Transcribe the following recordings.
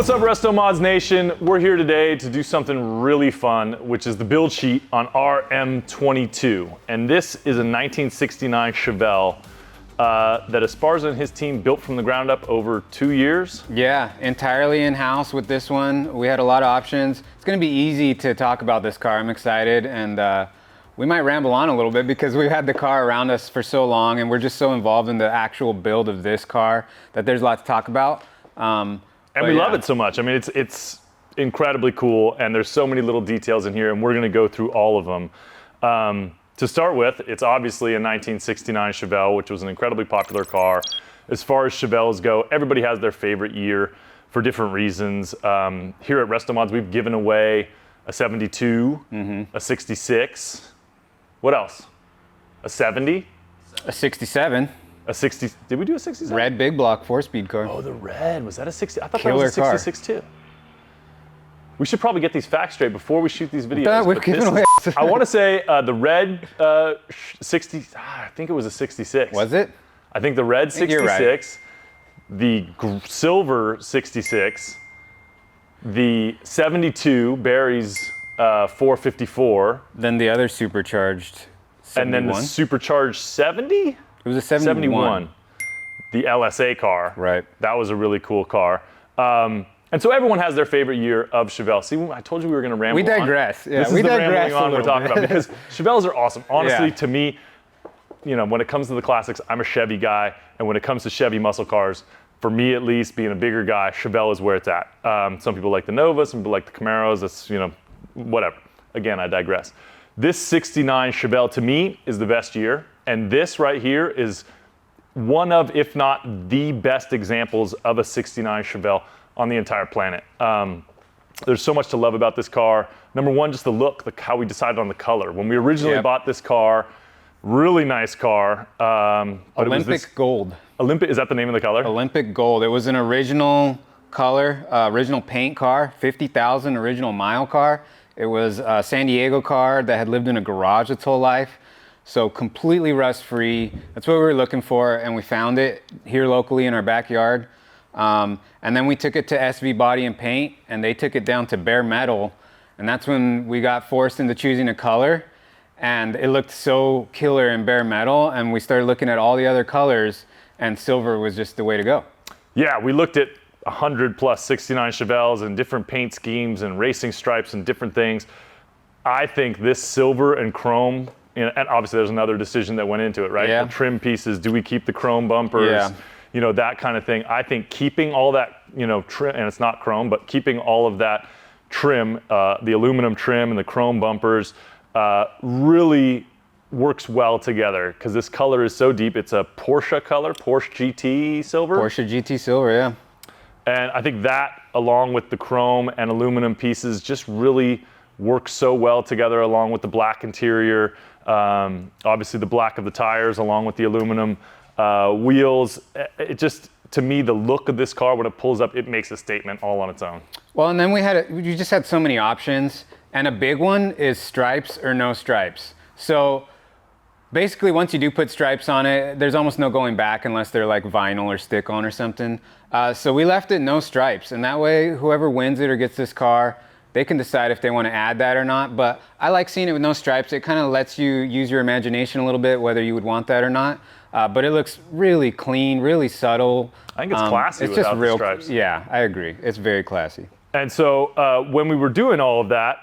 What's up, Restomods Nation? We're here today to do something really fun, which is the build sheet on RM22. And this is a 1969 Chevelle that Esparza and his team built from the ground up over 2 years. Yeah, entirely in-house with this one. We had a lot of options. It's gonna be easy to talk about this car. I'm excited, and we might ramble on a little bit because we've had the car around us for so long and we're just so involved in the actual build of this car that there's a lot to talk about. And we love it so much. I mean, it's incredibly cool, and there's so many little details in here, and we're gonna go through all of them. To start with, it's obviously a 1969 Chevelle, which was an incredibly popular car. As far as Chevelles go, everybody has their favorite year for different reasons. Here at Restomods, we've given away a 72, a 66. What else? A 70? A 67. A 60, did we do a 67? Red big block 4-speed car. Oh, the red, was that a 60? I thought Killer that was a car. 66 too. We should probably get these facts straight before we shoot these videos. I want to say the red 60, I think it was a 66. Was it? I think the red 66, right. the silver 66, the 72, Barry's 454. Then the other supercharged 71. And then the supercharged 70? It was a 71. The LSA car. Right. That was a really cool car. And so everyone has their favorite year of Chevelle. See, I told you we were going to ramble on. We digress. Yeah, this is the rambling on we're talking about, because Chevelles are awesome. Honestly, to me, you know, when it comes to the classics, I'm a Chevy guy. And when it comes to Chevy muscle cars, for me at least, being a bigger guy, Chevelle is where it's at. Some people like the Nova, some people like the Camaros. That's, you know, whatever. Again, I digress. This 69 Chevelle, to me, is the best year. And this right here is one of, if not the best examples of a 69 Chevelle on the entire planet. There's so much to love about this car. Number one, just the look, how we decided on the color. When we originally bought this car, really nice car. Olympic Gold. Olympic, is that the name of the color? Olympic Gold. It was an original color, original paint car, 50,000 original mile car. It was a San Diego car that had lived in a garage its whole life. So completely rust-free. That's what we were looking for, and we found it here locally in our backyard. And then we took it to SV Body and Paint, and they took it down to bare metal. And that's when we got forced into choosing a color. And it looked so killer in bare metal, and we started looking at all the other colors, and silver was just the way to go. Yeah, we looked at 100 plus 69 Chevelles and different paint schemes and racing stripes and different things. I think this silver and chrome, and obviously there's another decision that went into it, right? Yeah. The trim pieces, do we keep the chrome bumpers? Yeah. You know, that kind of thing. I think keeping all that, you know, trim, and it's not chrome, but keeping all of that trim, the aluminum trim and the chrome bumpers, really works well together, because this color is so deep. It's a Porsche color, Porsche GT silver. Porsche GT silver, yeah. And I think that, along with the chrome and aluminum pieces, just really works so well together, along with the black interior. Obviously the black of the tires, along with the aluminum wheels. It just, to me, the look of this car, when it pulls up, it makes a statement all on its own. Well, and then we just had so many options, and a big one is stripes or no stripes. So basically, once you do put stripes on it, there's almost no going back unless they're like vinyl or stick-on or something. So we left it no stripes, and that way, whoever wins it or gets this car, they can decide if they want to add that or not. But I like seeing it with no stripes. It kind of lets you use your imagination a little bit, whether you would want that or not. But it looks really clean, really subtle. I think it's classy it's without just real, the stripes. Yeah, I agree. It's very classy. And so when we were doing all of that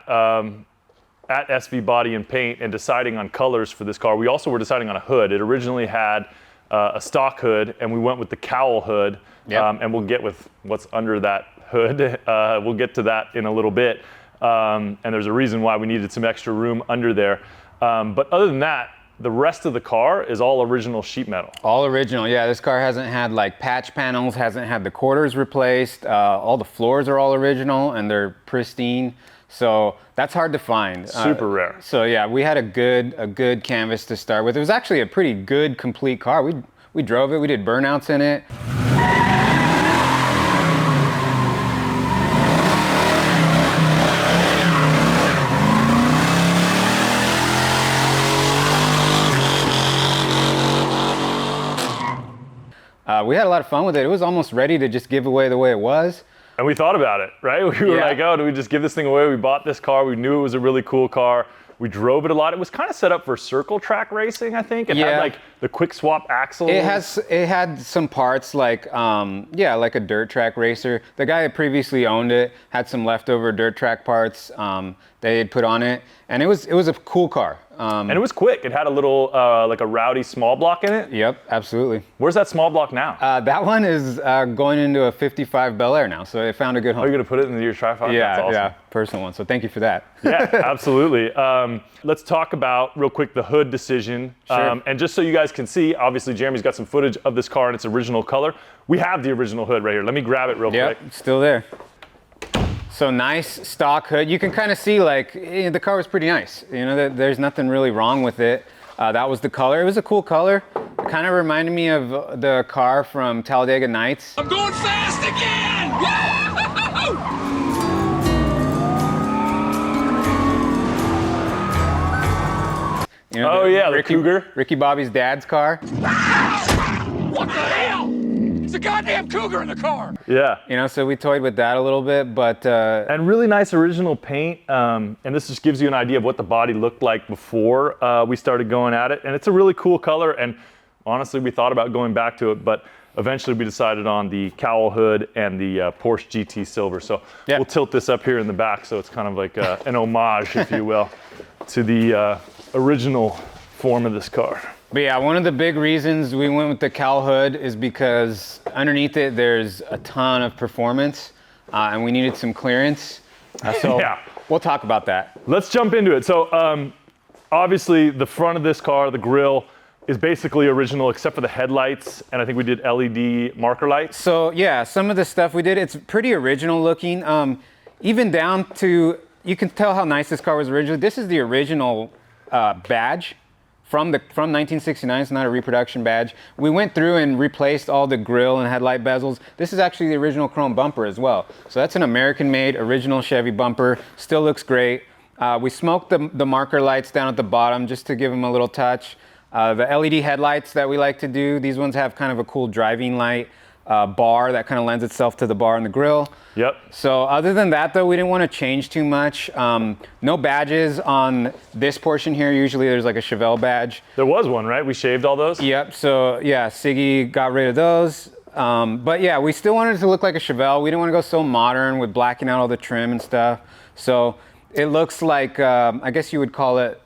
at SV Body and Paint and deciding on colors for this car, we also were deciding on a hood. It originally had a stock hood, and we went with the cowl hood. Yep. And we'll get with what's under that hood. We'll get to that in a little bit. And there's a reason why we needed some extra room under there. But other than that, the rest of the car is all original sheet metal. All original, yeah. This car hasn't had like patch panels, hasn't had the quarters replaced. All the floors are all original, and they're pristine. So that's hard to find. Super rare. So yeah, we had a good canvas to start with. It was actually a pretty good, complete car. We drove it, we did burnouts in it. We had a lot of fun with it. It was almost ready to just give away the way it was. And we thought about it, right? We were like, oh, do we just give this thing away? We bought this car. We knew it was a really cool car. We drove it a lot. It was kind of set up for circle track racing, I think. It had like the quick swap axles. It had some parts like, like a dirt track racer. The guy that previously owned it had some leftover dirt track parts they had put on it. And it was a cool car. And it was quick. It had a little, like a rowdy small block in it. Yep, absolutely. Where's that small block now? That one is going into a 55 Bel Air now, so they found a good home. Oh, you're going to put it into your tri-five? Yeah, That's awesome. yeah, personal one, so thank you for that. Yeah, absolutely. Let's talk about, real quick, the hood decision. Sure. And just so you guys can see, obviously Jeremy's got some footage of this car in its original color. We have the original hood right here. Let me grab it real quick. It's still there. So nice stock hood. You can kind of see like the car was pretty nice. You know, there's nothing really wrong with it. That was the color. It was a cool color. It kind of reminded me of the car from Talladega Nights. I'm going fast again! You know, Oh yeah, the Cougar. Ricky Bobby's dad's car. What the hell? It's a goddamn Cougar in the car! Yeah. You know, so we toyed with that a little bit, but And really nice original paint. And this just gives you an idea of what the body looked like before we started going at it. And it's a really cool color. And honestly, we thought about going back to it, but eventually we decided on the cowl hood and the Porsche GT Silver. So we'll tilt this up here in the back so it's kind of like an homage, if you will, to the original form of this car. But yeah, one of the big reasons we went with the cowl hood is because underneath it there's a ton of performance and we needed some clearance. So we'll talk about that. Let's jump into it. So obviously the front of this car, the grille, is basically original except for the headlights, and I think we did LED marker lights. So yeah, some of the stuff we did, it's pretty original looking. Even down to, you can tell how nice this car was originally. This is the original badge from 1969. It's not a reproduction badge. We went through and replaced all the grille and headlight bezels. This is actually the original chrome bumper as well. So that's an American-made original Chevy bumper. Still looks great. We smoked the marker lights down at the bottom just to give them a little touch. The LED headlights that we like to do, these ones have kind of a cool driving light bar that kind of lends itself to the bar in the grille. Yep. So other than that though, we didn't want to change too much. No badges on this portion here. Usually there's like a Chevelle badge. There was one, right? We shaved all those? Yep, so yeah, Siggy got rid of those. But yeah, we still wanted it to look like a Chevelle. We didn't want to go so modern with blacking out all the trim and stuff. So it looks like, I guess you would call it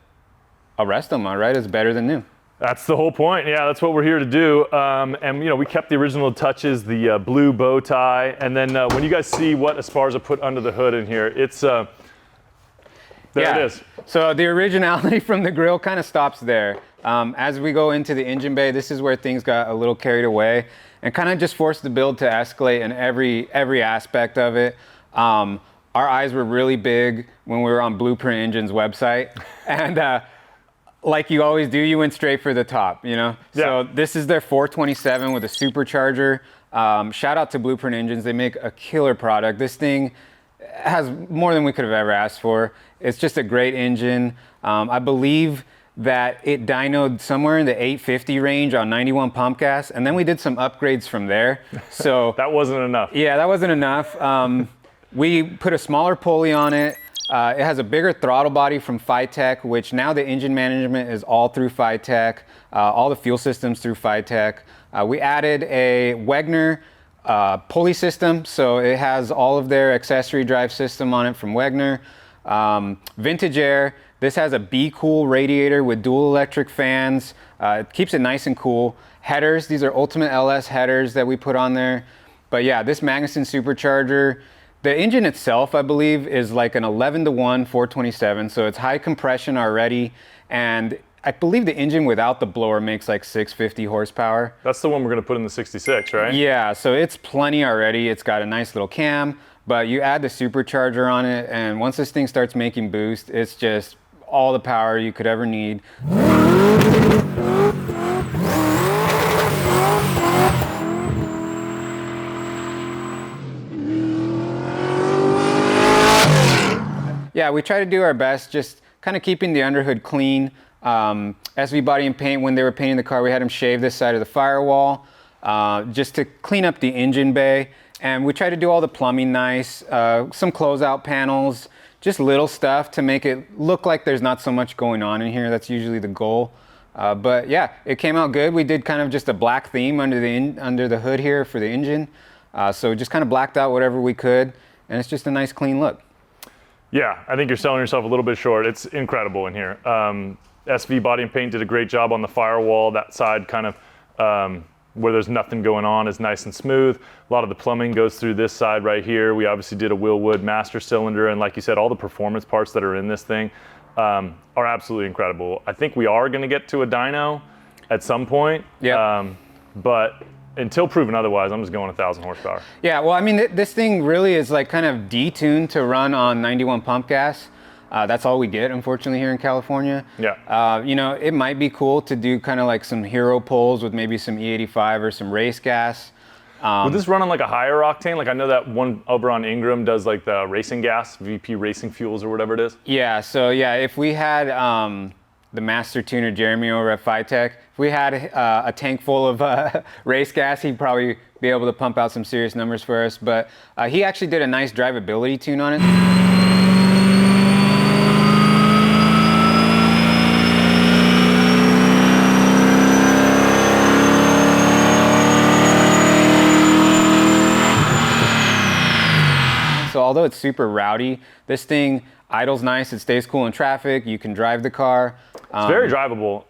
a Restomod, right? It's better than new. That's the whole point. Yeah, that's what we're here to do. And you know, we kept the original touches, the blue bow tie, and then when you guys see what Esparza put under the hood in here, it's there it is. So the originality from the grille kind of stops there. As we go into the engine bay, this is where things got a little carried away and kind of just forced the build to escalate in every aspect of it. Our eyes were really big when we were on Blueprint Engine's website, and like you always do, you went straight for the top, you know? Yeah. So this is their 427 with a supercharger. Shout out to Blueprint Engines. They make a killer product. This thing has more than we could have ever asked for. It's just a great engine. I believe that it dynoed somewhere in the 850 range on 91 pump gas, and then we did some upgrades from there. So that wasn't enough. Yeah, that wasn't enough. We put a smaller pulley on it. It has a bigger throttle body from FiTech, which now the engine management is all through FiTech, all the fuel systems through FiTech. We added a Wegner pulley system, so it has all of their accessory drive system on it from Wegner. VintageAir, this has a BeCool radiator with dual electric fans. It keeps it nice and cool. Headers, these are Ultimate LS headers that we put on there. But yeah, this Magnuson Supercharger, the engine itself, I believe, is like an 11-to-1 427, so it's high compression already, and I believe the engine without the blower makes like 650 horsepower. That's the one we're going to put in the 66, right? Yeah, so it's plenty already. It's got a nice little cam, but you add the supercharger on it, and once this thing starts making boost, it's just all the power you could ever need. Yeah, we try to do our best, just kind of keeping the underhood clean. SV Body and Paint, when they were painting the car, we had them shave this side of the firewall just to clean up the engine bay. And we try to do all the plumbing nice, some closeout panels, just little stuff to make it look like there's not so much going on in here. That's usually the goal. But yeah, it came out good. We did kind of just a black theme under the hood here for the engine. So just kind of blacked out whatever we could, and it's just a nice clean look. Yeah, I think you're selling yourself a little bit short. It's incredible in here. SV Body and Paint did a great job on the firewall. That side kind of where there's nothing going on is nice and smooth. A lot of the plumbing goes through this side right here. We obviously did a Wilwood master cylinder, and like you said, all the performance parts that are in this thing are absolutely incredible. I think we are going to get to a dyno at some point. Yeah. But until proven otherwise, I'm just going 1,000 horsepower. Yeah, well, I mean, this thing really is like kind of detuned to run on 91 pump gas. That's all we get, unfortunately, here in California. Yeah. You know, it might be cool to do kind of like some hero pulls with maybe some E85 or some race gas. Would this run on like a higher octane? Like I know that one over on Ingram does like the racing gas, VP Racing Fuels or whatever it is. Yeah, so yeah, if we had the master tuner Jeremy over at FiTech, if we had a tank full of race gas, he'd probably be able to pump out some serious numbers for us. But he actually did a nice drivability tune on it. So although it's super rowdy, this thing idles nice. It stays cool in traffic. You can drive the car. It's very drivable.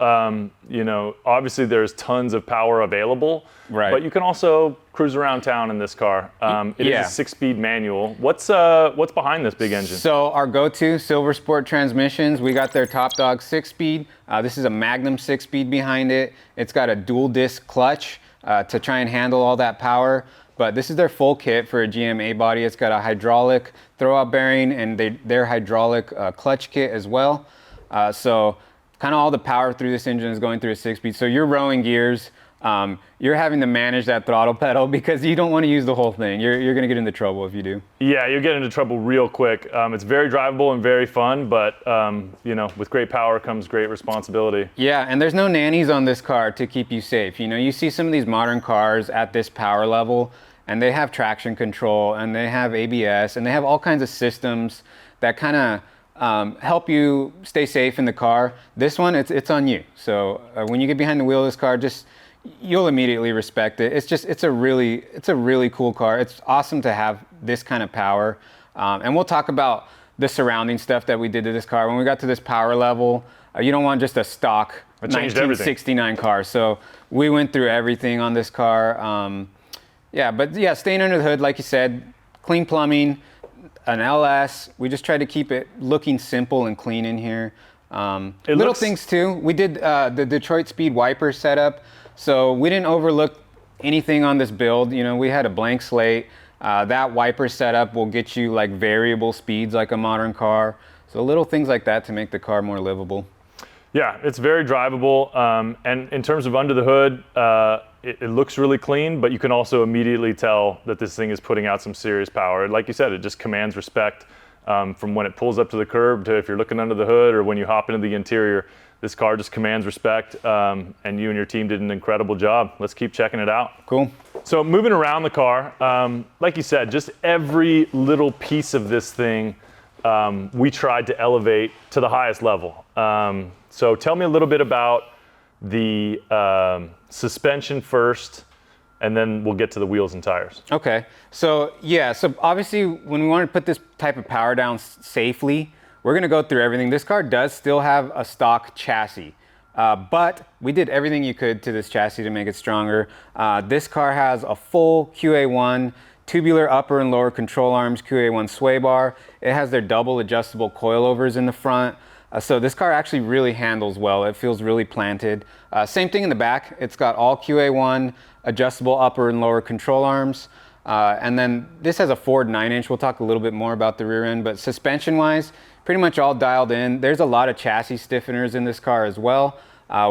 You know, obviously there's tons of power available, right? But you can also cruise around town in this car. It is a 6-speed manual. What's behind this big engine? So our go-to Silver Sport Transmissions, we got their Top Dog 6-speed. This is a Magnum 6-speed behind it. It's got a dual disc clutch to try and handle all that power. But this is their full kit for a GM A body. It's got a hydraulic throwout bearing and their hydraulic clutch kit as well. So kind of all the power through this engine is going through a 6-speed. So you're rowing gears. You're having to manage that throttle pedal because you don't want to use the whole thing. You're going to get into trouble if you do. Yeah, you'll get into trouble real quick. It's very drivable and very fun, but you know, with great power comes great responsibility. Yeah, and there's no nannies on this car to keep you safe. You know, you see some of these modern cars at this power level, and they have traction control, and they have ABS, and they have all kinds of systems that kind of help you stay safe in the car. This one, it's on you. So when you get behind the wheel of this car, you'll immediately respect it. It's a really cool car. It's awesome to have this kind of power. And we'll talk about the surrounding stuff that we did to this car. When we got to this power level, you don't want just a stock 1969 car. So we went through everything on this car. Yeah, staying under the hood, like you said, clean plumbing, an LS. We just tried to keep it looking simple and clean in here. Little things too. We did the Detroit Speed wiper setup, so we didn't overlook anything on this build. You know, we had a blank slate. That wiper setup will get you like variable speeds like a modern car. So little things like that to make the car more livable. Yeah, it's very drivable. And in terms of under the hood, it looks really clean, but you can also immediately tell that this thing is putting out some serious power. Like you said, it just commands respect from when it pulls up to the curb to if you're looking under the hood or when you hop into the interior. This car just commands respect, and you and your team did an incredible job. Let's keep checking it out. Cool. So moving around the car, like you said, just every little piece of this thing we tried to elevate to the highest level. So tell me a little bit about the suspension first, and then we'll get to the wheels and tires. Okay, so yeah, so obviously when we want to put this type of power down safely, we're gonna go through everything. This car does still have a stock chassis, but we did everything you could to this chassis to make it stronger. This car has a full QA1 tubular upper and lower control arms, QA1 sway bar. It has their double adjustable coilovers in the front. So this car actually really handles well. It feels really planted. Same thing in the back. It's got all QA1 adjustable upper and lower control arms. And then this has a Ford 9-inch. We'll talk a little bit more about the rear end, but suspension-wise, pretty much all dialed in. There's a lot of chassis stiffeners in this car as well.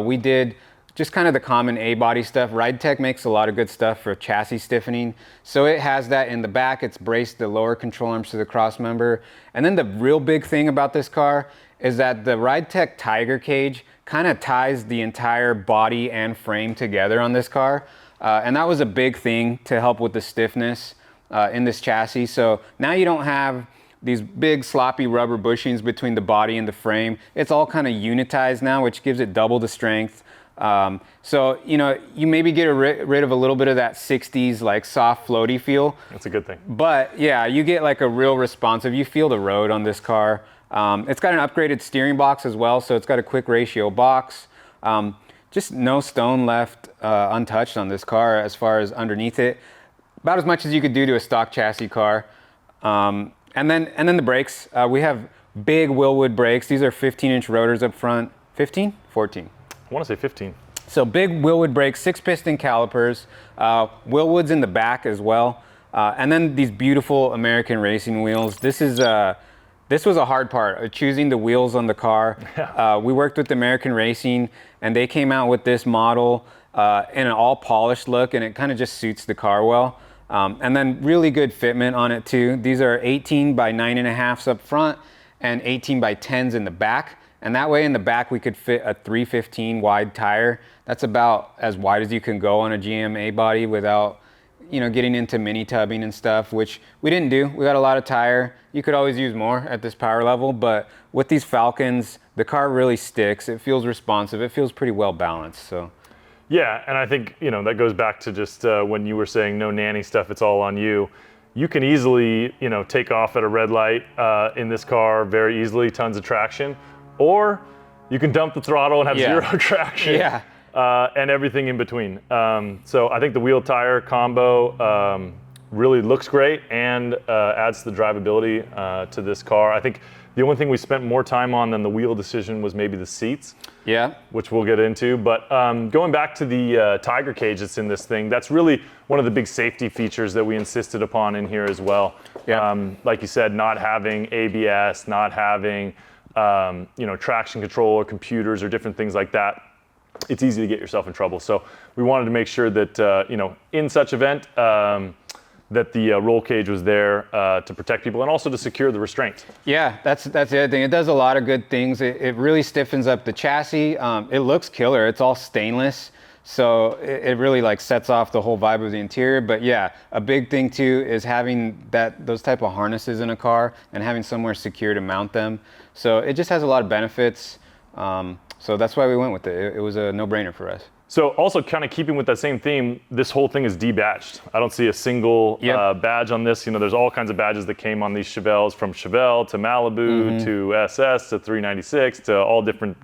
We did just kind of the common A-body stuff. RideTech makes a lot of good stuff for chassis stiffening. So it has that in the back. It's braced the lower control arms to the cross member. And then the real big thing about this car is that the RideTech Tiger cage kind of ties the entire body and frame together on this car. And that was a big thing to help with the stiffness. in this chassis. So now you don't have these big sloppy rubber bushings between the body and the frame. It's all kind of unitized now, which gives it double the strength. So, you know, you maybe get rid of a little bit of that 60s like soft floaty feel. That's a good thing. But yeah, you get like a real responsive, you feel the road on this car. It's got an upgraded steering box as well, so it's got a quick ratio box. Just no stone left untouched on this car as far as underneath it. About as much as you could do to a stock chassis car. And then the brakes. We have big Wilwood brakes. These are 15-inch rotors up front. 15? 14. I want to say 15. So big Wilwood brakes, 6-piston calipers. Wilwood's in the back as well. And then these beautiful American racing wheels. This was a hard part, choosing the wheels on the car. Yeah. We worked with American Racing, and they came out with this model in an all polished look, and it kind of just suits the car well. And then really good fitment on it too. These are 18 by 9.5s up front and 18 by 10s in the back. And that way in the back we could fit a 315 wide tire. That's about as wide as you can go on a GMA body without, you know, getting into mini tubbing and stuff, which we didn't do. We got a lot of tire. You could always use more at this power level, but with these Falcons, the car really sticks. It feels responsive. It feels pretty well balanced. So. Yeah, and I think, you know, that goes back to just when you were saying no nanny stuff, it's all on you. You can easily, you know, take off at a red light in this car very easily, tons of traction, or you can dump the throttle and have zero traction. Yeah. And everything in between. So I think the wheel tire combo really looks great and adds to the drivability to this car. I think the only thing we spent more time on than the wheel decision was maybe the seats. Yeah. Which we'll get into. But going back to the Tiger cage that's in this thing, that's really one of the big safety features that we insisted upon in here as well. Yeah. Like you said, not having ABS, not having you know, traction control or computers or different things like that. It's easy to get yourself in trouble. So we wanted to make sure that, you know, in such event, that the roll cage was there to protect people and also to secure the restraint. Yeah, that's the other thing. It does a lot of good things. It really stiffens up the chassis. It looks killer. It's all stainless. So it really like sets off the whole vibe of the interior. But yeah, a big thing too is having those type of harnesses in a car and having somewhere secure to mount them. So it just has a lot of benefits. So that's why we went with it. It was a no-brainer for us. So also kind of keeping with that same theme, this whole thing is debadged. I don't see a single badge on this. You know, there's all kinds of badges that came on these Chevelles, from Chevelle to Malibu to SS to 396 to all different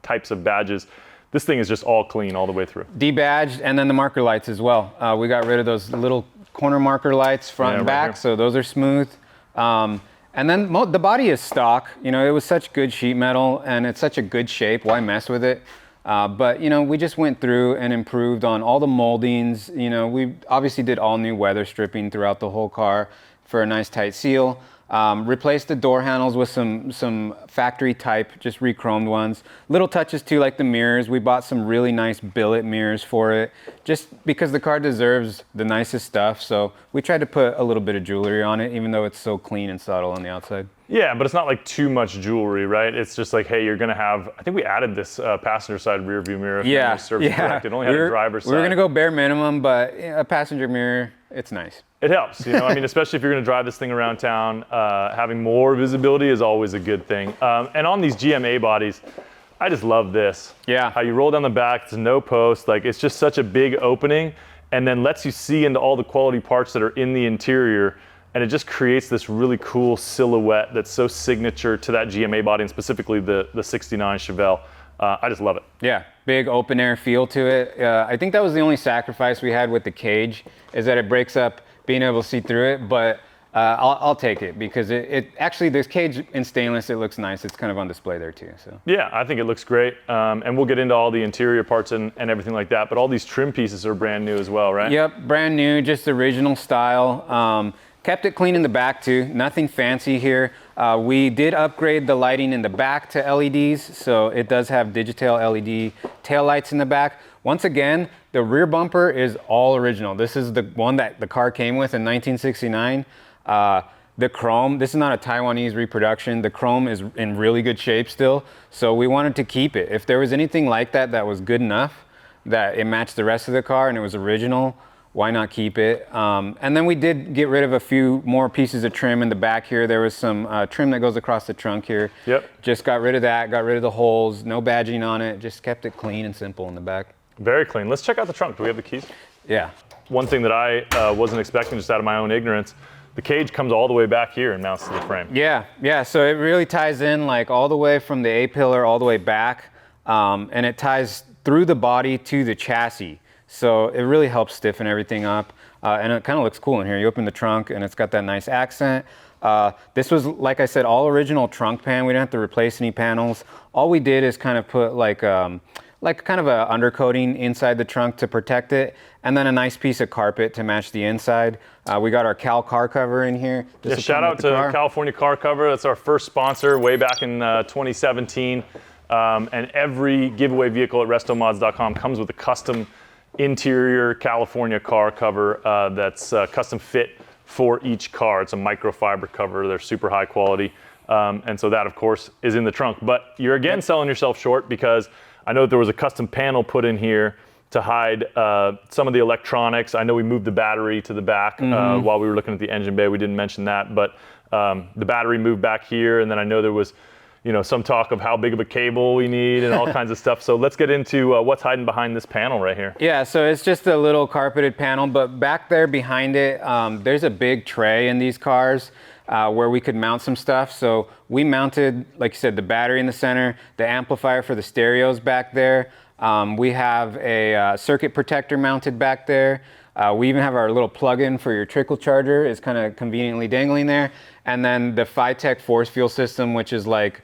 types of badges. This thing is just all clean all the way through. Debadged, and then the marker lights as well. We got rid of those little corner marker lights front and back, so those are smooth. And then the body is stock. You know, it was such good sheet metal and it's such a good shape. Why mess with it? But, you know, we just went through and improved on all the moldings. You know, we obviously did all new weather stripping throughout the whole car for a nice tight seal. Replaced the door handles with some factory type, just re-chromed ones. Little touches too, like the mirrors. We bought some really nice billet mirrors for it, just because the car deserves the nicest stuff. So we tried to put a little bit of jewelry on it, even though it's so clean and subtle on the outside. Yeah, but it's not like too much jewelry, right? It's just like, hey, you're gonna have, I think we added this passenger side rear view mirror. Correct. It only had a driver's side. We were gonna go bare minimum, but a passenger mirror, it's nice. It helps, you know, I mean, especially if you're gonna drive this thing around town, having more visibility is always a good thing. And on these GMA bodies, I just love this. Yeah. How you roll down the back, it's no post, like it's just such a big opening and then lets you see into all the quality parts that are in the interior. And it just creates this really cool silhouette that's so signature to that GMA body and specifically the 69 Chevelle. I just love it. Yeah, big open air feel to it. I think that was the only sacrifice we had with the cage, is that it breaks up being able to see through it, but I'll take it because it actually, this cage in stainless, it looks nice. It's kind of on display there too. So yeah, I think it looks great. And we'll get into all the interior parts and everything like that, but all these trim pieces are brand new as well, right? Yep, brand new, just original style. Kept it clean in the back too, nothing fancy here. We did upgrade the lighting in the back to LEDs, so it does have digital LED tail lights in the back. Once again, the rear bumper is all original. This is the one that the car came with in 1969. The chrome, this is not a Taiwanese reproduction. The chrome is in really good shape still, so we wanted to keep it. If there was anything like that that was good enough, that it matched the rest of the car and it was original, why not keep it? And then we did get rid of a few more pieces of trim in the back here. There was some trim that goes across the trunk here. Yep. Just got rid of that, got rid of the holes, no badging on it, just kept it clean and simple in the back. Very clean. Let's check out the trunk. Do we have the keys? Yeah. One thing that I wasn't expecting, just out of my own ignorance, the cage comes all the way back here and mounts to the frame. Yeah, so it really ties in like all the way from the A-pillar all the way back, and it ties through the body to the chassis. So it really helps stiffen everything up, and it kind of looks cool in here. You open the trunk and it's got that nice accent. This was, like I said, all original trunk pan. We didn't have to replace any panels. All we did is kind of put like kind of a undercoating inside the trunk to protect it, and then a nice piece of carpet to match the inside. We got our Cal car cover in here. Yeah, shout out to California Car Cover. That's our first sponsor way back in 2017. And every giveaway vehicle at restomods.com comes with a custom interior California car cover that's custom fit for each car. It's a microfiber cover. They're super high quality. And so that, of course, is in the trunk. But you're again selling yourself short, because I know that there was a custom panel put in here to hide some of the electronics. I know we moved the battery to the back while we were looking at the engine bay. We didn't mention that, but the battery moved back here. And then I know there was some talk of how big of a cable we need and all kinds of stuff. So let's get into what's hiding behind this panel right here. Yeah, so it's just a little carpeted panel, but back there behind it, there's a big tray in these cars where we could mount some stuff. So we mounted, like you said, the battery in the center, the amplifier for the stereos back there. We have a circuit protector mounted back there. We even have our little plug-in for your trickle charger. It's kind of conveniently dangling there. And then the FiTech force field system, which is like,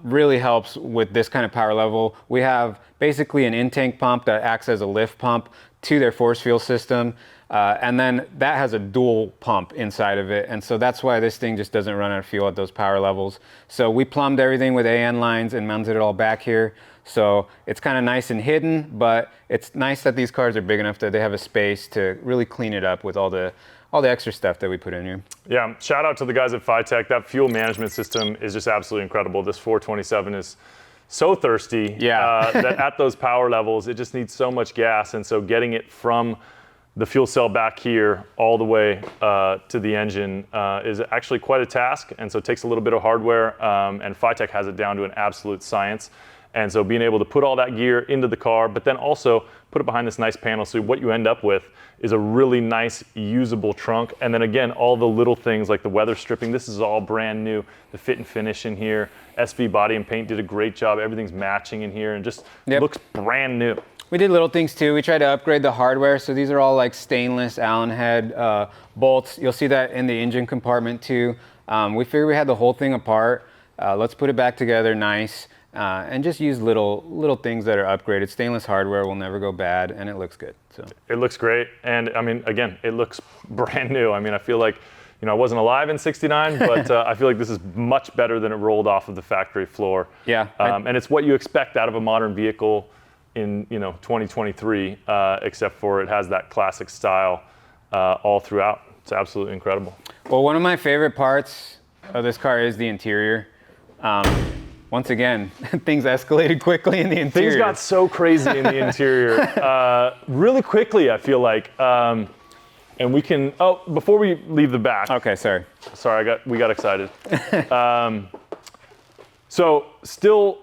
really helps with this kind of power level. We have basically an in-tank pump that acts as a lift pump to their force field system. And then that has a dual pump inside of it. And so that's why this thing just doesn't run out of fuel at those power levels. So we plumbed everything with AN lines and mounted it all back here. So it's kind of nice and hidden, but it's nice that these cars are big enough that they have a space to really clean it up with all the extra stuff that we put in here. Yeah, shout out to the guys at FiTech. That fuel management system is just absolutely incredible. This 427 is so thirsty that at those power levels, it just needs so much gas. And so getting it from the fuel cell back here all the way to the engine is actually quite a task. And so it takes a little bit of hardware, and FiTech has it down to an absolute science. And so being able to put all that gear into the car, but then also put it behind this nice panel, so what you end up with is a really nice, usable trunk. And then again, all the little things like the weather stripping, this is all brand new. The fit and finish in here, SV Body and Paint did a great job. Everything's matching in here and just looks brand new. We did little things too. We tried to upgrade the hardware. So these are all like stainless Allen head bolts. You'll see that in the engine compartment too. We figured we had the whole thing apart. Let's put it back together nice. And just use little things that are upgraded. Stainless hardware will never go bad, and it looks good. So it looks great, and I mean, again, it looks brand new. I mean, I feel like, I wasn't alive in '69, but I feel like this is much better than it rolled off of the factory floor. Yeah. And it's what you expect out of a modern vehicle in 2023, except for it has that classic style all throughout. It's absolutely incredible. Well, one of my favorite parts of this car is the interior. Once again, things escalated quickly in the interior. Things got so crazy in the interior really quickly, I feel like. And we can, before we leave the back. Okay, sorry. Sorry, we got excited. So still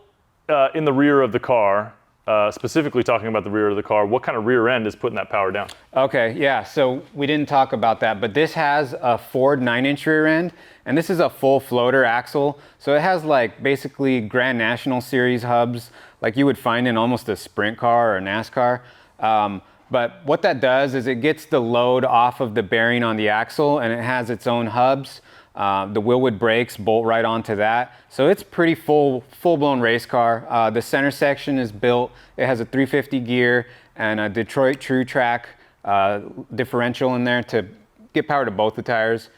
in the rear of the car, specifically talking about the rear of the car, what kind of rear end is putting that power down? Okay, yeah, so we didn't talk about that, but this has a Ford 9-inch rear end, and this is a full floater axle. So it has like basically Grand National Series hubs like you would find in almost a sprint car or a NASCAR. But what that does is it gets the load off of the bearing on the axle, and it has its own hubs. The Wilwood brakes bolt right onto that. So it's pretty full-blown race car. The center section is built. It has a 350 gear and a Detroit True Track differential in there to get power to both the tires.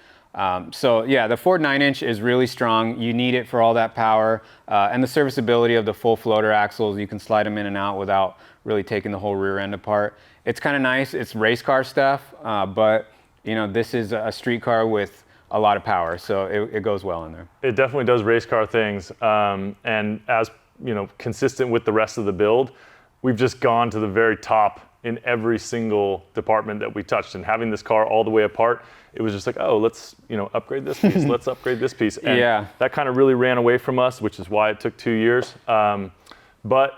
So yeah, the Ford 9-inch is really strong. You need it for all that power. And the serviceability of the full floater axles, you can slide them in and out without really taking the whole rear end apart. It's kind of nice. It's race car stuff, but this is a street car with a lot of power, so it goes well in there. It definitely does race car things, and as consistent with the rest of the build, we've just gone to the very top in every single department that we touched. And having this car all the way apart, it was just like, oh, let's upgrade this piece, let's upgrade this piece. And that kind of really ran away from us, which is why it took 2 years. But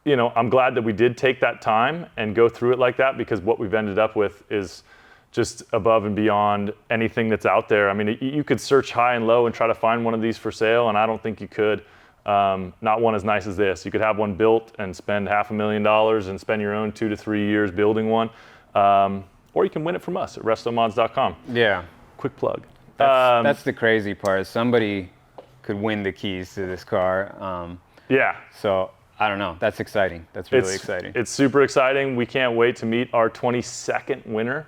I'm glad that we did take that time and go through it like that, because what we've ended up with is just above and beyond anything that's out there. I mean, you could search high and low and try to find one of these for sale, and I don't think you could. Not one as nice as this. You could have one built and spend $500,000 and spend your own 2 to 3 years building one. Or you can win it from us at restomods.com. Yeah. Quick plug. That's the crazy part. Somebody could win the keys to this car. Yeah. So I don't know. That's exciting. That's really exciting. It's super exciting. We can't wait to meet our 22nd winner.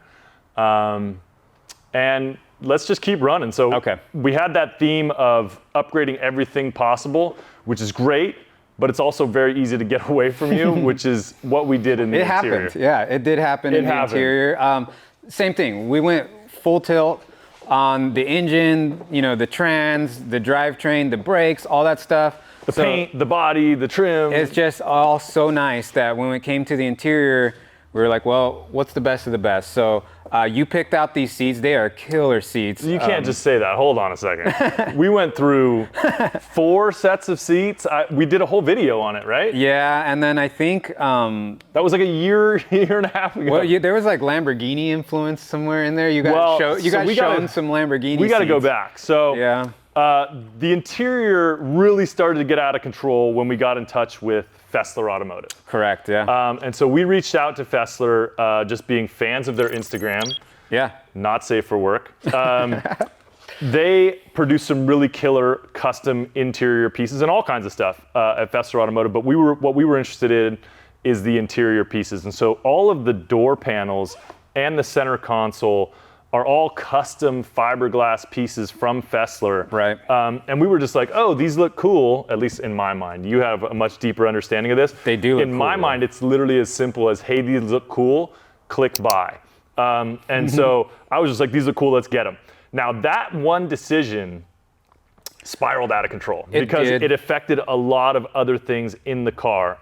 And let's just keep running. So we had that theme of upgrading everything possible, which is great, but it's also very easy to get away from you, which is what we did in the interior. It happened. Yeah, it did happen in the interior. Same thing. We went full tilt on the engine, the trans, the drivetrain, the brakes, all that stuff. The paint, the body, the trim. It's just all so nice that when it came to the interior, we were like, well, what's the best of the best? So you picked out these seats. They are killer seats. You can't just say that. Hold on a second. We went through 4 sets of seats. We did a whole video on it, right? Yeah, and then I think... that was like a year and a half ago. Well, there was like Lamborghini influence somewhere in there. You guys shown some Lamborghini We got to go seats. back. So yeah. The interior really started to get out of control when we got in touch with Fessler Automotive. Correct, yeah. And so we reached out to Fessler, just being fans of their Instagram. Yeah. Not safe for work. They produce some really killer custom interior pieces and all kinds of stuff at Fessler Automotive. But what we were interested in is the interior pieces. And so all of the door panels and the center console are all custom fiberglass pieces from Fessler. Right. And we were just like, oh, these look cool, at least in my mind. You have a much deeper understanding of this. They do look cool. In my mind, it's literally as simple as, hey, these look cool, click buy. And so I was just like, these look cool, let's get them. Now that one decision spiraled out of control because it affected a lot of other things in the car.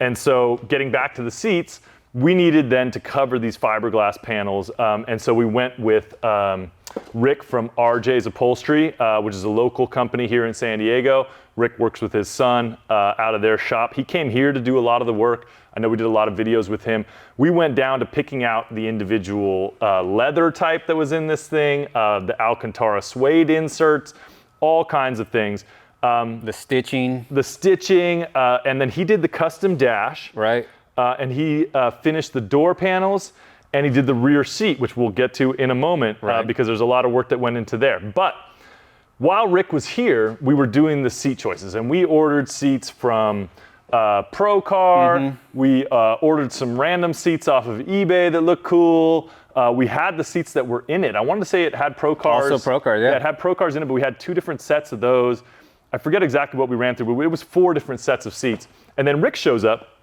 And so getting back to the seats, we needed then to cover these fiberglass panels. And so we went with Rick from RJ's Upholstery, which is a local company here in San Diego. Rick works with his son out of their shop. He came here to do a lot of the work. I know we did a lot of videos with him. We went down to picking out the individual leather type that was in this thing, the Alcantara suede inserts, all kinds of things. The stitching. And then he did the custom dash. Right. And he finished the door panels, and he did the rear seat, which we'll get to in a moment, because there's a lot of work that went into there. But while Rick was here, we were doing the seat choices, and we ordered seats from Procar. We ordered some random seats off of eBay that looked cool. We had the seats that were in it. I wanted to say it had Procars. Also Procar, yeah. It had Procars in it, but we had 2 different sets of those. I forget exactly what we ran through, but it was 4 different sets of seats. And then Rick shows up,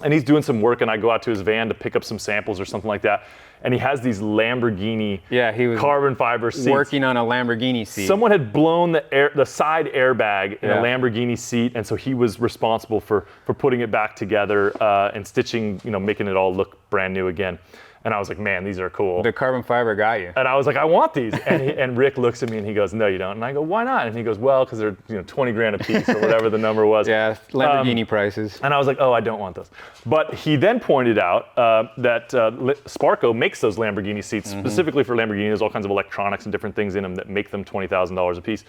and he's doing some work, and I go out to his van to pick up some samples or something like that. And he has these Lamborghini he was carbon fiber seats. Working on a Lamborghini seat. Someone had blown the side airbag in a Lamborghini seat, and so he was responsible for putting it back together and stitching, making it all look brand new again. And I was like, man, these are cool. The carbon fiber got you. And I was like, I want these. And Rick looks at me and he goes, no, you don't. And I go, why not? And he goes, well, because they're 20 grand a piece or whatever the number was. Yeah, Lamborghini prices. And I was like, oh, I don't want those. But he then pointed out that Sparco makes those Lamborghini seats specifically for Lamborghini. There's all kinds of electronics and different things in them that make them $20,000 a piece.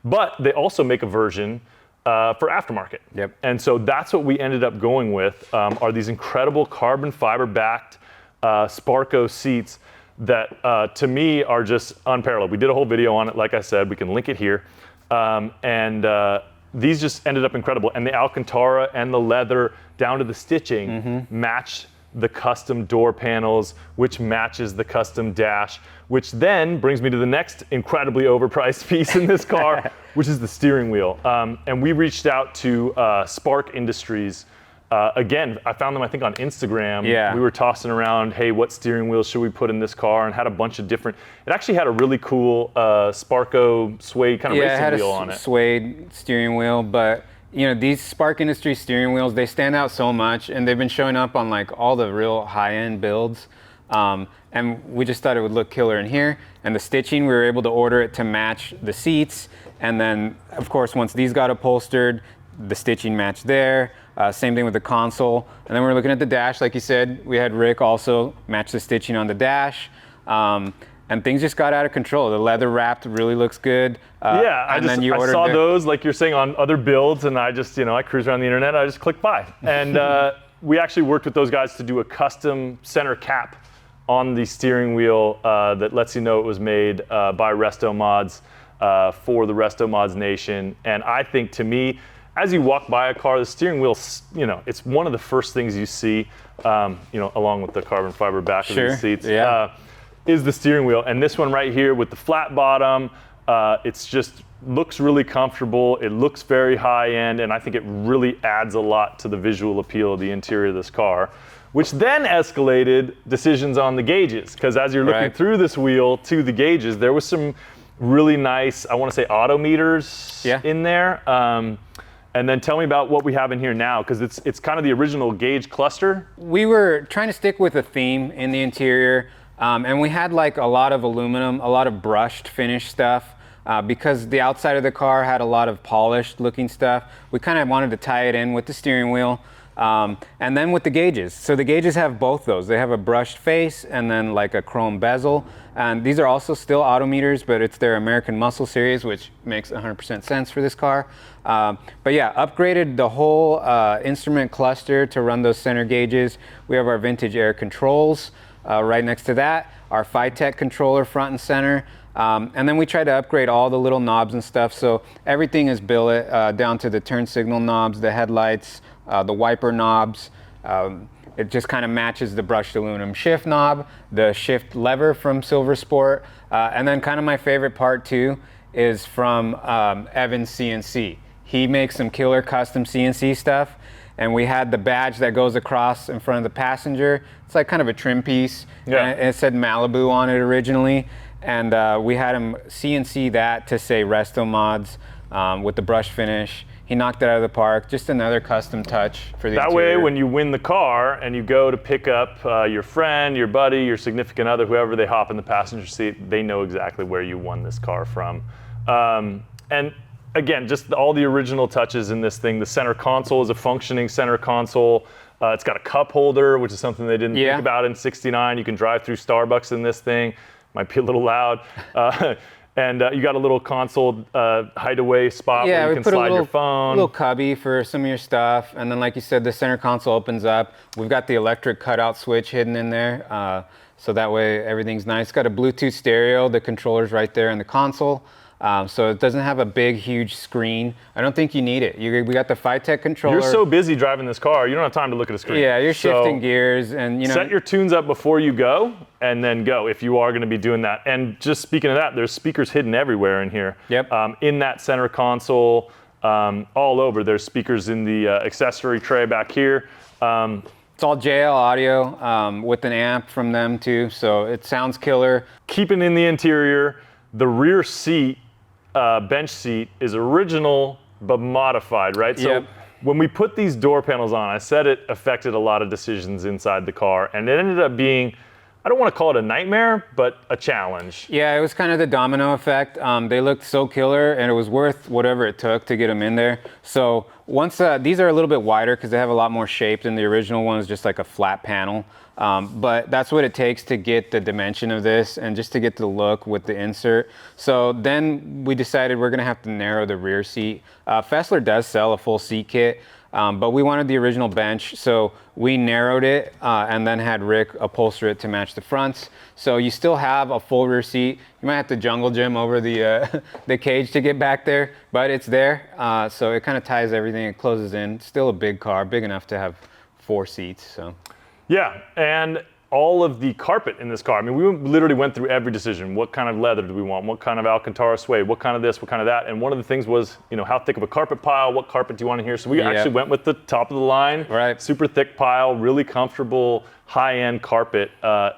But they also make a version for aftermarket. Yep. And so that's what we ended up going with, are these incredible carbon fiber backed Sparco seats that to me are just unparalleled. We did a whole video on it, like I said, we can link it here. These just ended up incredible. And the Alcantara and the leather down to the stitching match the custom door panels, which matches the custom dash, which then brings me to the next incredibly overpriced piece in this car, which is the steering wheel. And we reached out to Spark Industries. Again, I found them, I think, on Instagram. Yeah. We were tossing around, hey, what steering wheel should we put in this car? And had a bunch of different, it actually had a really cool Sparco suede kind of racing wheel on it. Suede steering wheel, but you know, these Spark Industries steering wheels, they stand out so much, and they've been showing up on like all the real high-end builds. And we just thought it would look killer in here. And the stitching, we were able to order it to match the seats. And then, of course, once these got upholstered, the stitching matched there. Same thing with the console. And then we're looking at the dash, like you said, we had Rick also match the stitching on the dash. And things just got out of control. The leather wrapped really looks good. Yeah, I saw those, like you're saying, on other builds, and I just, I cruise around the internet, I just click buy. And we actually worked with those guys to do a custom center cap on the steering wheel that lets you know it was made by Restomods for the Restomods Nation. And I think, to me, as you walk by a car, the steering wheel, it's one of the first things you see, along with the carbon fiber back of these seats. Yeah. Is the steering wheel. And this one right here with the flat bottom, it's just looks really comfortable. It looks very high end, and I think it really adds a lot to the visual appeal of the interior of this car, which then escalated decisions on the gauges. Because as you're looking through this wheel to the gauges, there was some really nice, I want to say, auto meters in there. And then tell me about what we have in here now, because it's kind of the original gauge cluster. We were trying to stick with a theme in the interior. And we had like a lot of aluminum, a lot of brushed finish stuff, because the outside of the car had a lot of polished looking stuff. We kind of wanted to tie it in with the steering wheel, and then with the gauges. So the gauges have both those. They have a brushed face and then like a chrome bezel. And these are also still auto meters, but it's their American Muscle series, which makes 100% sense for this car. But yeah, upgraded the whole instrument cluster to run those center gauges. We have our VintageAir controls. Right next to that, our FiTech controller front and center. And then we try to upgrade all the little knobs and stuff. So everything is billet down to the turn signal knobs, the headlights, the wiper knobs. It just kind of matches the brushed aluminum shift knob, the shift lever from Silver Sport. And then kind of my favorite part too is from Evan's CNC. He makes some killer custom CNC stuff. And we had the badge that goes across in front of the passenger. It's like kind of a trim piece. Yeah. And it said Malibu on it originally. And we had him CNC that to say Restomods with the brush finish. He knocked it out of the park. Just another custom touch for the interior. Way, when you win the car and you go to pick up your friend, your buddy, your significant other, whoever they hop in the passenger seat, they know exactly where you won this car from. And again, just all the original touches in this thing. The center console is a functioning center console. It's got a cup holder, which is something they didn't think about in '69. You can drive through Starbucks in this thing. Might be a little loud. And you got a little console hideaway spot where you can slide your phone. A little cubby for some of your stuff. And then, like you said, the center console opens up. We've got the electric cutout switch hidden in there. So that way everything's nice. It's got a Bluetooth stereo. The controller's right there in the console. So it doesn't have a big, huge screen. I don't think you need it. We got the FiTech controller. You're so busy driving this car, you don't have time to look at a screen. Yeah, you're shifting gears, and set your tunes up before you go, and then go if you are going to be doing that. And just speaking of that, there's speakers hidden everywhere in here. Yep. In that center console, all over. There's speakers in the accessory tray back here. It's all JL audio with an amp from them too, so it sounds killer. Keeping in the interior, the rear seat. Bench seat is original but modified, right? So when we put these door panels on, I said it affected a lot of decisions inside the car, and it ended up being, I don't want to call it a nightmare, but a challenge. Yeah, it was kind of the domino effect. They looked so killer, and it was worth whatever it took to get them in there. So once these are a little bit wider because they have a lot more shape than the original one, is just like a flat panel. But that's what it takes to get the dimension of this and just to get the look with the insert. So then we decided we're gonna have to narrow the rear seat. Fessler does sell a full seat kit, but we wanted the original bench, so we narrowed it and then had Rick upholster it to match the fronts. So you still have a full rear seat. You might have to jungle gym over the the cage to get back there, but it's there. So it kind of ties everything, it closes in. Still a big car, big enough to have 4 seats. So. Yeah, and all of the carpet in this car. I mean, we literally went through every decision. What kind of leather do we want? What kind of Alcantara suede? What kind of this? What kind of that? And one of the things was, how thick of a carpet pile? What carpet do you want in here? So we actually went with the top of the line, super thick pile, really comfortable, high-end carpet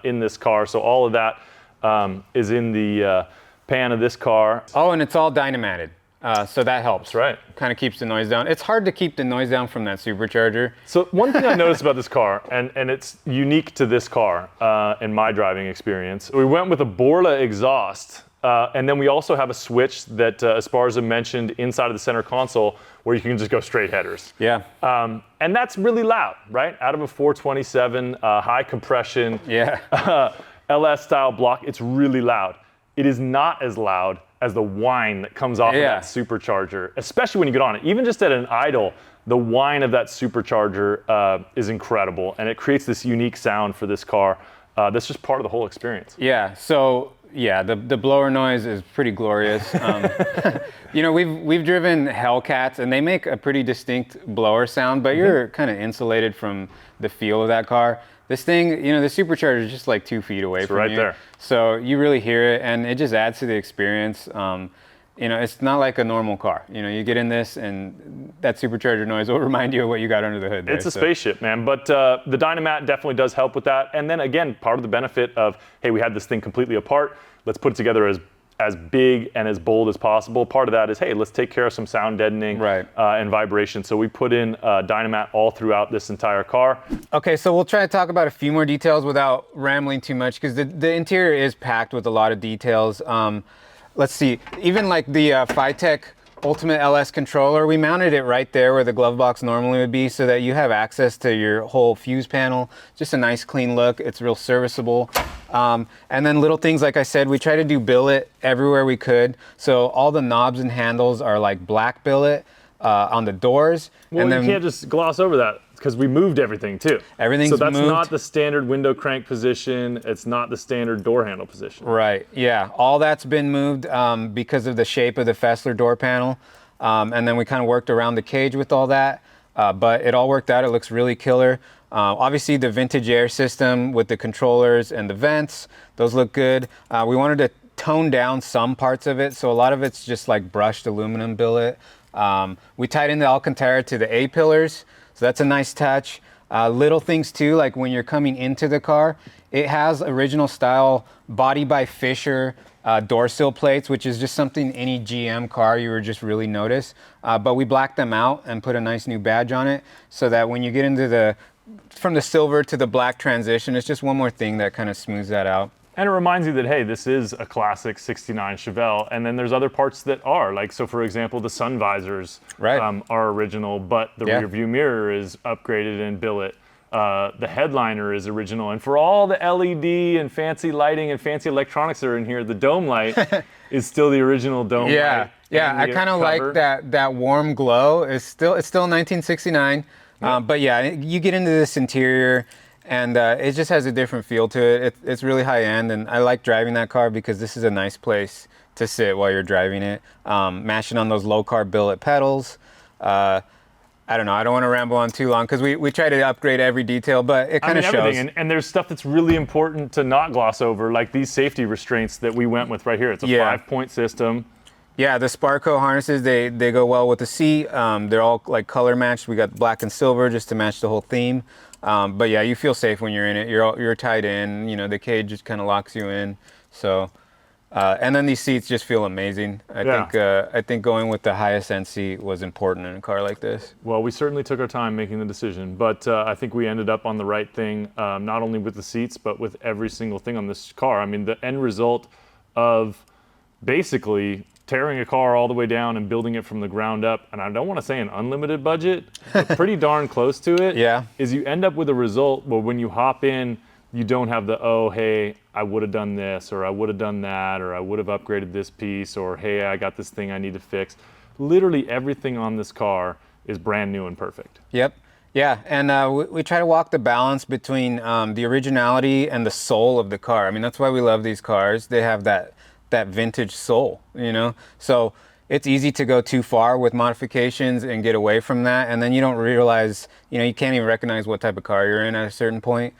in this car. So all of that is in the pan of this car. Oh, and it's all dynamatted. So that helps. That's right. Kind of keeps the noise down. It's hard to keep the noise down from that supercharger. So one thing I noticed about this car, and it's unique to this car in my driving experience, we went with a Borla exhaust, and then we also have a switch that Esparza mentioned inside of the center console where you can just go straight headers. Yeah. And that's really loud, right? Out of a 427, high compression, Yeah. LS style block, it's really loud. It is not as loud as the whine that comes off of that supercharger, especially when you get on it. Even just at an idle, the whine of that supercharger is incredible, and it creates this unique sound for this car that's just part of the whole experience. Yeah, so yeah, the blower noise is pretty glorious. You know, we've driven Hellcats, and they make a pretty distinct blower sound, but you're kind of insulated from the feel of that car. This thing, you know, the supercharger is just like 2 feet away from you. Right there. So you really hear it, and it just adds to the experience. You know, it's not like a normal car. You know, you get in this, and that supercharger noise will remind you of what you got under the hood there. It's a spaceship, man. But the Dynamat definitely does help with that. And then again, part of the benefit of, hey, we had this thing completely apart. Let's put it together as big and as bold as possible. Part of that is, hey, let's take care of some sound deadening and vibration. So we put in Dynamat all throughout this entire car. Okay, so we'll try to talk about a few more details without rambling too much, because the interior is packed with a lot of details. Let's see, even like the FiTech Ultimate LS controller, we mounted it right there where the glove box normally would be so that you have access to your whole fuse panel. Just a nice clean look. It's real serviceable. And then little things, like I said, we try to do billet everywhere we could. So all the knobs and handles are like black billet on the doors. Well, and then you can't just gloss over that because we moved everything too. Everything's So that's moved. not the standard window crank position. It's not the standard door handle position. Right, yeah. All that's been moved because of the shape of the Fessler door panel. And then we kind of worked around the cage with all that. But it all worked out. It looks really killer. Obviously, the VintageAir system with the controllers and the vents, those look good. We wanted to tone down some parts of it. So a lot of it's just like brushed aluminum billet. We tied in the Alcantara to the A-pillars. So that's a nice touch. Little things too, like when you're coming into the car, it has original style Body by Fisher door sill plates, which is just something any GM car you would just really notice. But we blacked them out and put a nice new badge on it so that when you get into from the silver to the black transition, it's just one more thing that kind of smooths that out. And it reminds you that, hey, this is a classic 69 Chevelle, and then there's other parts that are. Like, so for example, the sun visors are original, but the rear view mirror is upgraded in billet. The headliner is original. And for all the LED and fancy lighting and fancy electronics that are in here, the dome light is still the original dome light. Yeah, I kind of like that warm glow. It's still 1969. But yeah, you get into this interior, and it just has a different feel to it. It's really high end, and I like driving that car because this is a nice place to sit while you're driving it. Mashing on those low carb billet pedals. I don't know, I don't want to ramble on too long because we try to upgrade every detail, but it kind of shows. Everything. And there's stuff that's really important to not gloss over, like these safety restraints that we went with right here. It's a 5-point system. Yeah, the Sparco harnesses, they go well with the seat. They're all like color matched. We got black and silver just to match the whole theme. But yeah, you feel safe when you're in it. You're tied in. You know, the cage just kind of locks you in. So, and then these seats just feel amazing. I think going with the highest end seat was important in a car like this. Well, we certainly took our time making the decision, but I think we ended up on the right thing, not only with the seats, but with every single thing on this car. I mean, the end result of basically tearing a car all the way down and building it from the ground up, and I don't want to say an unlimited budget, but pretty darn close to it, is you end up with a result where when you hop in, you don't have the, oh, hey, I would have done this, or I would have done that, or I would have upgraded this piece, or hey, I got this thing I need to fix. Literally everything on this car is brand new and perfect. Yep. Yeah, and we try to walk the balance between the originality and the soul of the car. I mean, that's why we love these cars. They have that vintage soul, you know? So it's easy to go too far with modifications and get away from that, and then you don't realize, you know, you can't even recognize what type of car you're in at a certain point,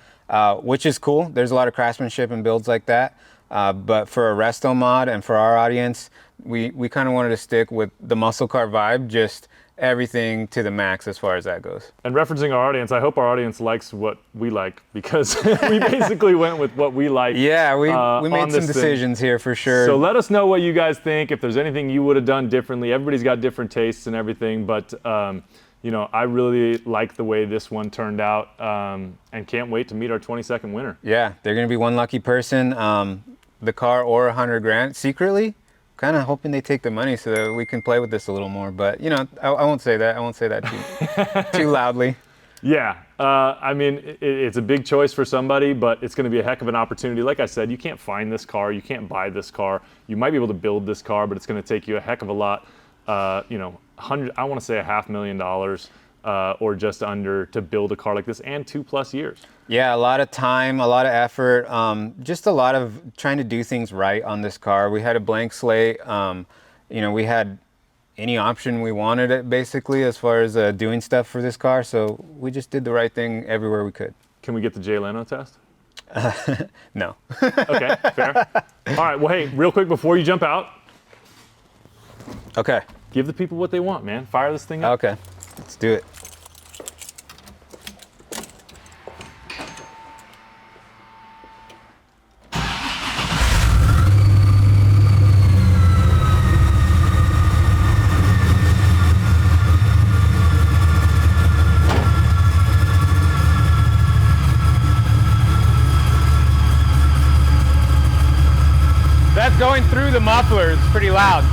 which is cool. There's a lot of craftsmanship and builds like that, but for a resto mod and for our audience, we kind of wanted to stick with the muscle car vibe, just everything to the max as far as that goes. And referencing our audience, I hope our audience likes what we like, because we basically went with what we like. Yeah, we made some decisions here for sure. So let us know what you guys think, if there's anything you would have done differently. Everybody's got different tastes and everything, but you know, I really like the way this one turned out, and can't wait to meet our 22nd winner. Yeah, they're gonna be one lucky person, the car or 100 grand secretly. Kind of hoping they take the money so that we can play with this a little more, but you know, I won't say that. I won't say that too loudly. Yeah, I mean, it's a big choice for somebody, but it's going to be a heck of an opportunity. Like I said, you can't find this car, you can't buy this car. You might be able to build this car, but it's going to take you a heck of a lot. You know, I want to say $500,000 or just under to build a car like this, and 2+ years. Yeah, a lot of time, a lot of effort, just a lot of trying to do things right on this car. We had a blank slate. You know, we had any option we wanted it basically as far as doing stuff for this car. So we just did the right thing everywhere we could. Can we get the Jay Leno test? No. Okay, fair. All right, well, hey, real quick before you jump out. Okay. Give the people what they want, man. Fire this thing up. Okay, let's do it. That's going through the mufflers, pretty loud.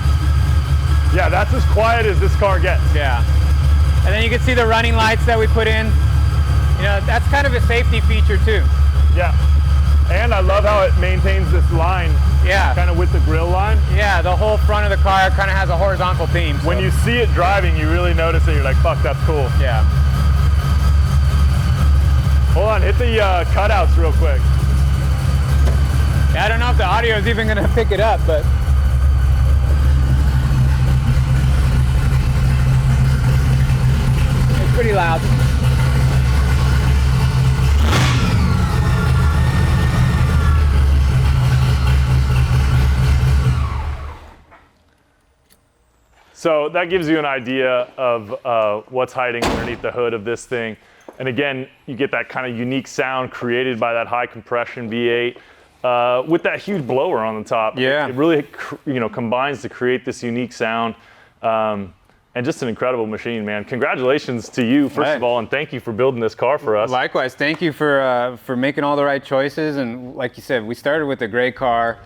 Yeah, that's as quiet as this car gets. Yeah. And then you can see the running lights that we put in. You know, that's kind of a safety feature too. Yeah. And I love how it maintains this line. Yeah. Kind of with the grill line. Yeah, the whole front of the car kind of has a horizontal beam. So. When you see it driving, you really notice it. You're like, fuck, that's cool. Yeah. Hold on, hit the cutouts real quick. Yeah, I don't know if the audio is even gonna pick it up, but. It's pretty loud. So that gives you an idea of what's hiding underneath the hood of this thing. And again, you get that kind of unique sound created by that high compression V8 with that huge blower on the top. Yeah. It really, you know, combines to create this unique sound. And just an incredible machine, man. Congratulations to you, first of all, and thank you for building this car for us. Likewise, thank you for making all the right choices. And like you said, we started with a great car.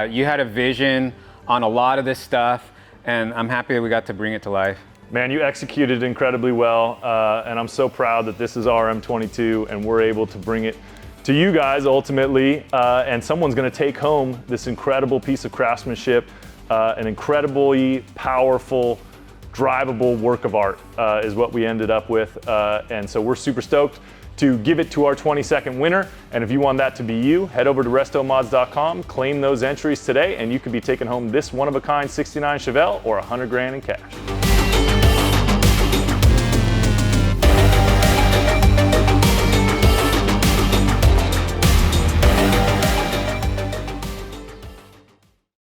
You had a vision on a lot of this stuff, and I'm happy that we got to bring it to life. Man, you executed incredibly well, and I'm so proud that this is RM22 and we're able to bring it to you guys ultimately, and someone's gonna take home this incredible piece of craftsmanship, an incredibly powerful, drivable work of art is what we ended up with. And so we're super stoked to give it to our 22nd winner. And if you want that to be you, head over to restomods.com, claim those entries today, and you could be taking home this one-of-a-kind 69 Chevelle or 100 grand in cash.